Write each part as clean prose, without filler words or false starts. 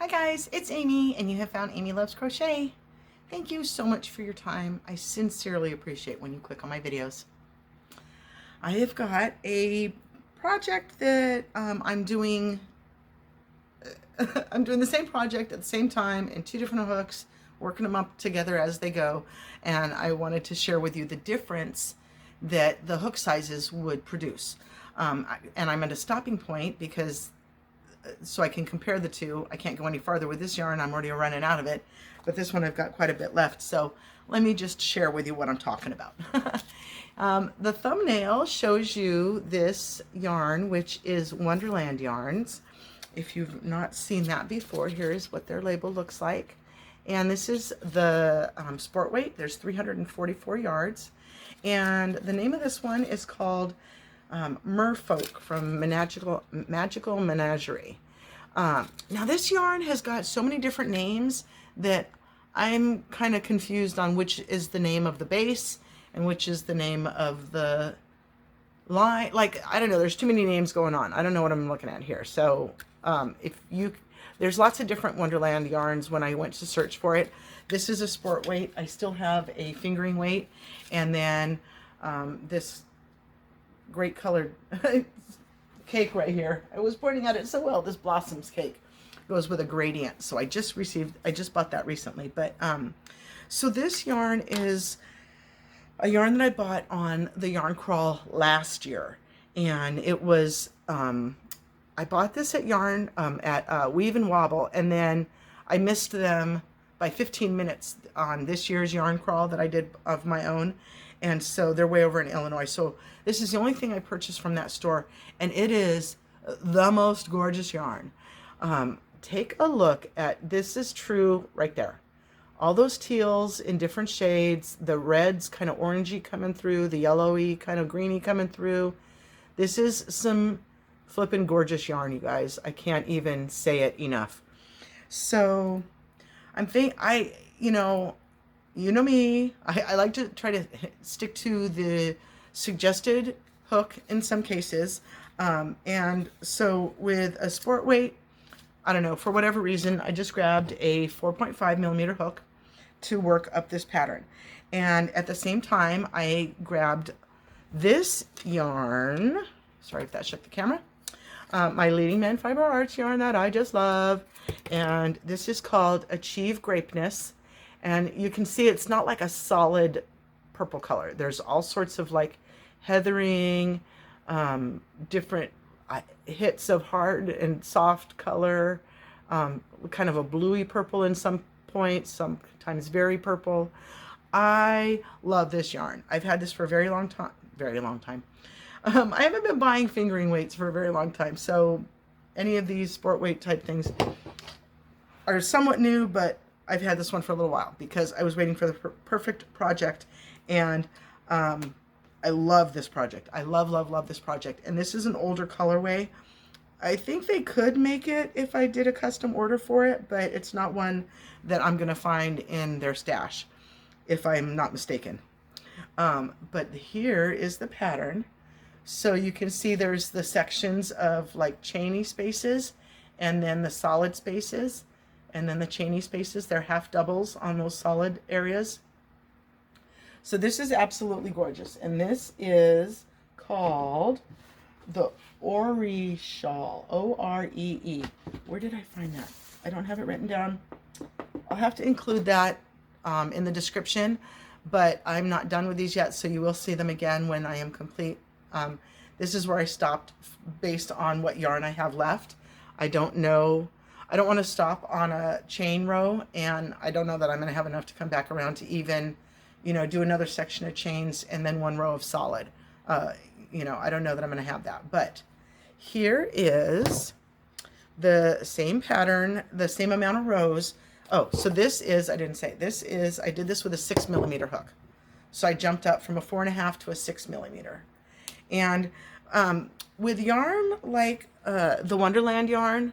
Hi guys, it's Amy and you have found Amy Loves Crochet. Thank you so much for your time. I sincerely appreciate when you click on my videos. I have got a project that I'm doing. I'm doing the same project at the same time in two different hooks, working them up together as they go. And I wanted to share with you the difference that the hook sizes would produce. And I'm at a stopping point because so I can compare the two. I can't go any farther with this yarn. I'm already running out of it, but this one I've got quite a bit left. So let me just share with you what I'm talking about. The thumbnail shows you this yarn, which is Wonderland yarns. If you've not seen that before, here's what their label looks like. And this is the sport weight. There's 344 yards. And the name of this one is called Merfolk from Magical Menagerie. Now this yarn has got so many different names that I'm kind of confused on which is the name of the base and which is the name of the line. Like, I don't know, there's too many names going on. I don't know what I'm looking at here. So there's lots of different Wonderland yarns when I went to search for it. This is a sport weight. I still have a fingering weight, and then this great colored cake right here. I was pointing at it so well. This Blossoms cake goes with a gradient. So I just bought that recently. But so this yarn is a yarn that I bought on the yarn crawl last year. And it was, I bought this at Weave and Wobble, and then I missed them by 15 minutes on this year's yarn crawl that I did of my own. And so they're way over in Illinois. So this is the only thing I purchased from that store. And it is the most gorgeous yarn. Take a look at, this is true right there. All those teals in different shades, the reds kind of orangey coming through, the yellowy kind of greeny coming through. This is some flippin' gorgeous yarn, you guys. I can't even say it enough. So you know me, I like to try to stick to the suggested hook in some cases. And so with a sport weight, I don't know, for whatever reason, I just grabbed a 4.5 millimeter hook to work up this pattern. And at the same time, I grabbed this yarn. Sorry if that shook the camera. My Leading Man Fiber Arts yarn that I just love. And this is called Achieve Grapeness. And you can see it's not like a solid purple color. There's all sorts of like heathering, different hits of hard and soft color, kind of a bluey purple in some points, sometimes very purple. I love this yarn. I've had this for a very long time. I haven't been buying fingering weights for a very long time. So any of these sport weight type things are somewhat new, but I've had this one for a little while because I was waiting for the perfect project, and I love this project. I love this project. And this is an older colorway. I think they could make it if I did a custom order for it, but it's not one that I'm going to find in their stash, if I'm not mistaken. But here is the pattern. So you can see there's the sections of like chainy spaces, and then the solid spaces. And then the chainy spaces, they're half doubles on those solid areas. So this is absolutely gorgeous. And this is called the Oree Shawl, O-R-E-E. Where did I find that? I don't have it written down. I'll have to include that in the description, but I'm not done with these yet, so you will see them again when I am complete. This is where I stopped based on what yarn I have left. I don't know. I don't want to stop on a chain row, and I don't know that I'm going to have enough to come back around to even, do another section of chains and then one row of solid. I don't know that I'm going to have that. But here is the same pattern, the same amount of rows. Oh, so this is, I did this with a 6 millimeter hook. So I jumped up from a 4.5 to a 6 millimeter. And with yarn like the Wonderland yarn,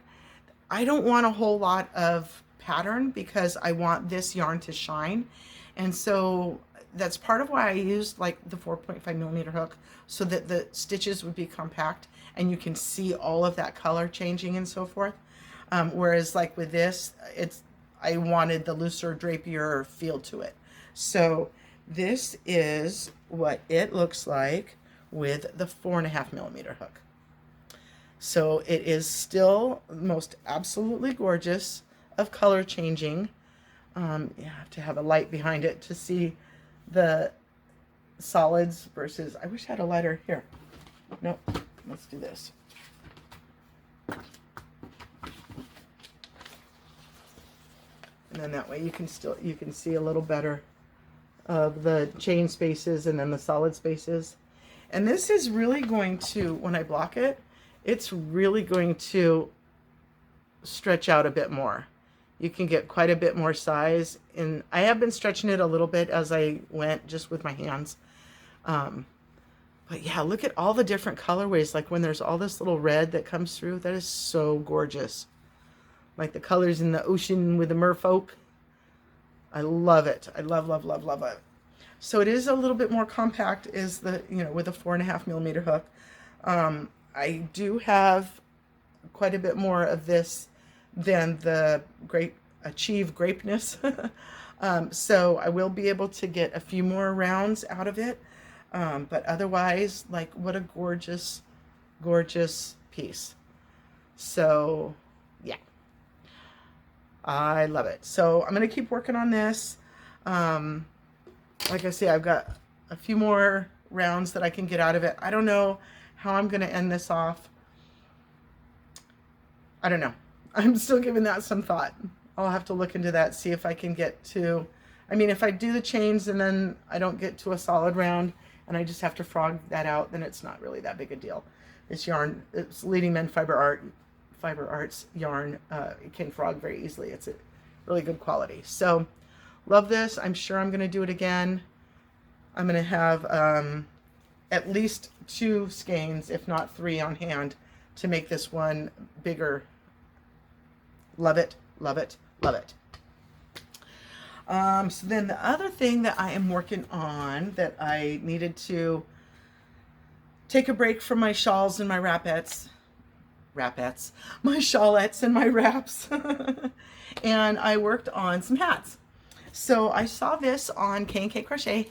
I don't want a whole lot of pattern because I want this yarn to shine. And so that's part of why I used like the 4.5 millimeter hook, so that the stitches would be compact and you can see all of that color changing and so forth. Whereas like with this, I wanted the looser, drapier feel to it. So this is what it looks like with the 4.5mm hook. So it is still most absolutely gorgeous, of color changing. You have to have a light behind it to see the solids versus, I wish I had a lighter here. Nope, let's do this. And then that way you can see a little better of the chain spaces and then the solid spaces. And this is really going to, when I block it, it's really going to stretch out a bit more. You can get quite a bit more size. And I have been stretching it a little bit as I went just with my hands. But yeah, look at all the different colorways. Like when there's all this little red that comes through, that is so gorgeous. Like the colors in the ocean with the merfolk. I love it. I love, love, love, love it. So it is a little bit more compact is the, with a 4.5mm hook. I do have quite a bit more of this than the Achieve Grapeness. So I will be able to get a few more rounds out of it. But otherwise, like, what a gorgeous, gorgeous piece. So yeah, I love it. So I'm going to keep working on this. Like I say, I've got a few more rounds that I can get out of it. I don't know how I'm going to end this off. I don't know. I'm still giving that some thought. I'll have to look into that, see if I can get to, I mean, if I do the chains and then I don't get to a solid round and I just have to frog that out, then it's not really that big a deal. This yarn, it's Leading Men Fiber Arts yarn. It can frog very easily. It's a really good quality. So love this. I'm sure I'm going to do it again. I'm going to have at least 2 skeins, if not 3 on hand to make this one bigger. Love it, love it, love it. So then the other thing that I am working on that I needed to take a break from my shawls and my my shawlettes and my wraps. And I worked on some hats. So I saw this on K&K Crochet,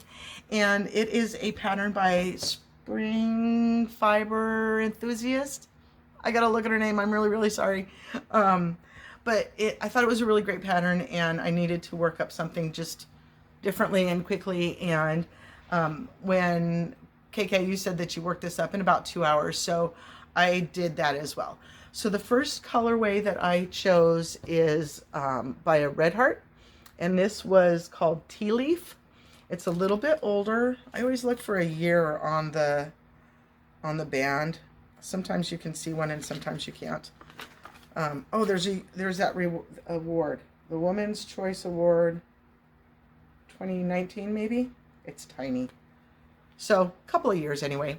and it is a pattern by Spring Fiber Enthusiast. I gotta look at her name. I'm really, really sorry. But I thought it was a really great pattern, and I needed to work up something just differently and quickly. And when KK, you said that you worked this up in about 2 hours, so I did that as well. So the first colorway that I chose is by a Red Heart, and this was called Tea Leaf. It's a little bit older. I always look for a year on the band. Sometimes you can see one and sometimes you can't. Oh, there's that award, the Women's Choice Award 2019 maybe. It's tiny. So a couple of years anyway.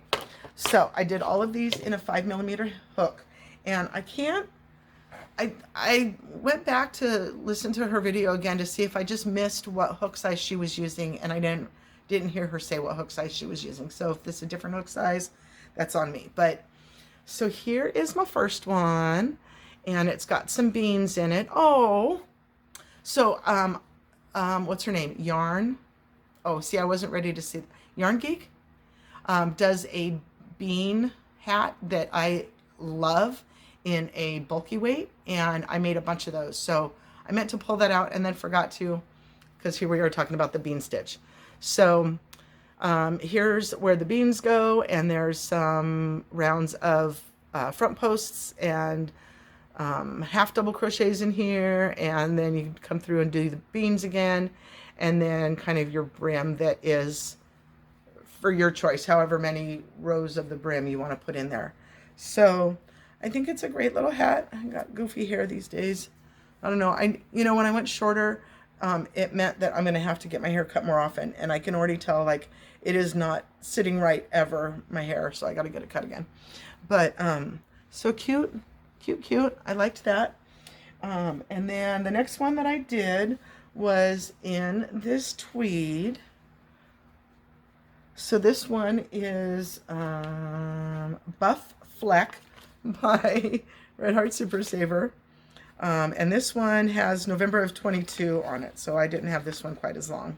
So I did all of these in a 5mm hook, and I went back to listen to her video again to see if I just missed what hook size she was using, and I didn't hear her say what hook size she was using. So if this is a different hook size, that's on me. But so here is my first one, and it's got some beans in it. Oh, so what's her name? Yarn. Oh, see, I wasn't ready to see. Yarn Geek does a bean hat that I love in a bulky weight, and I made a bunch of those. So I meant to pull that out and then forgot to, because here we are talking about the bean stitch. So here's where the beans go, and there's some rounds of front posts and half double crochets in here, and then you come through and do the beans again, and then kind of your brim that is for your choice, however many rows of the brim you want to put in there. So I think it's a great little hat. I got goofy hair these days. I don't know. When I went shorter, it meant that I'm going to have to get my hair cut more often, and I can already tell, like, it is not sitting right ever, my hair, so I got to get it cut again. But so cute, cute, cute. I liked that. And then the next one that I did was in this tweed. So this one is Buff Fleck by Red Heart Super Saver. And this one has November of 22 on it, so I didn't have this one quite as long.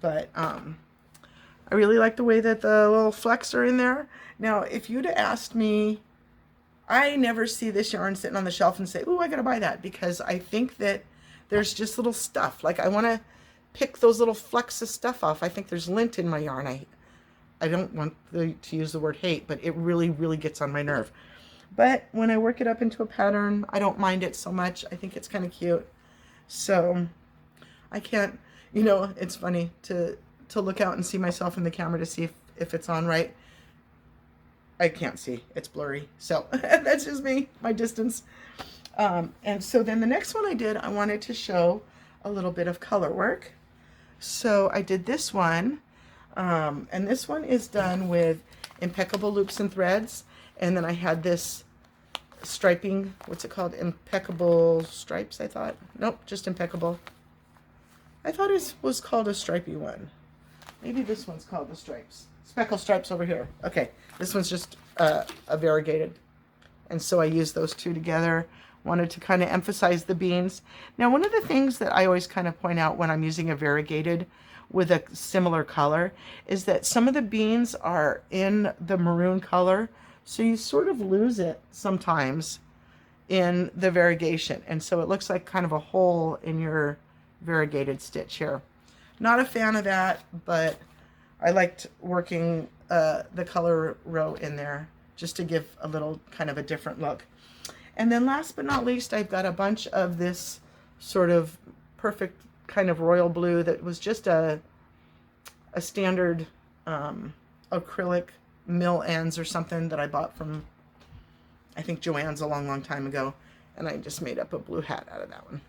But I really like the way that the little flecks are in there. Now, if you'd have asked me, I never see this yarn sitting on the shelf and say, "Ooh, I gotta buy that," because I think that there's just little stuff. Like, I want to pick those little flecks of stuff off. I think there's lint in my yarn. I don't want to use the word hate, but it really, really gets on my nerve. But when I work it up into a pattern, I don't mind it so much. I think it's kind of cute. So I can't, you know, it's funny to look out and see myself in the camera to see if it's on right. I can't see. It's blurry. So that's just me, my distance. And so then the next one I did, I wanted to show a little bit of color work. So I did this one. And this one is done with impeccable loops and threads. And then I had this striping, what's it called? Impeccable stripes, I thought. Nope, just impeccable. I thought it was called a stripy one. Maybe this one's called the stripes. Speckle stripes over here. Okay, this one's just a variegated. And so I used those two together. Wanted to kind of emphasize the beans. Now, one of the things that I always kind of point out when I'm using a variegated with a similar color is that some of the beans are in the maroon color, so you sort of lose it sometimes in the variegation, and so it looks like kind of a hole in your variegated stitch here. Not a fan of that, but I liked working the color row in there just to give a little kind of a different look. And then last but not least, I've got a bunch of this sort of perfect kind of royal blue that was just a standard acrylic mill ends or something that I bought from, I think, Joann's a long, long time ago. And I just made up a blue hat out of that one.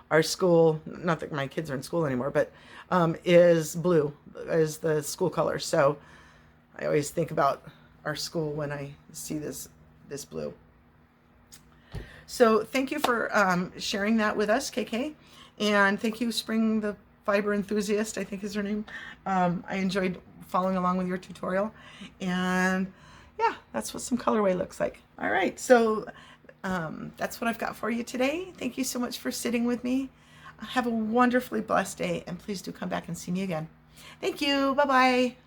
Our school, not that my kids are in school anymore, but is blue, is the school color. So I always think about our school when I see this blue. So thank you for sharing that with us, KK. And thank you, Spring the Fiber Enthusiast, I think is her name. I enjoyed following along with your tutorial. And yeah, that's what some colorway looks like. All right, so that's what I've got for you today. Thank you so much for sitting with me. Have a wonderfully blessed day, and please do come back and see me again. Thank you. Bye-bye.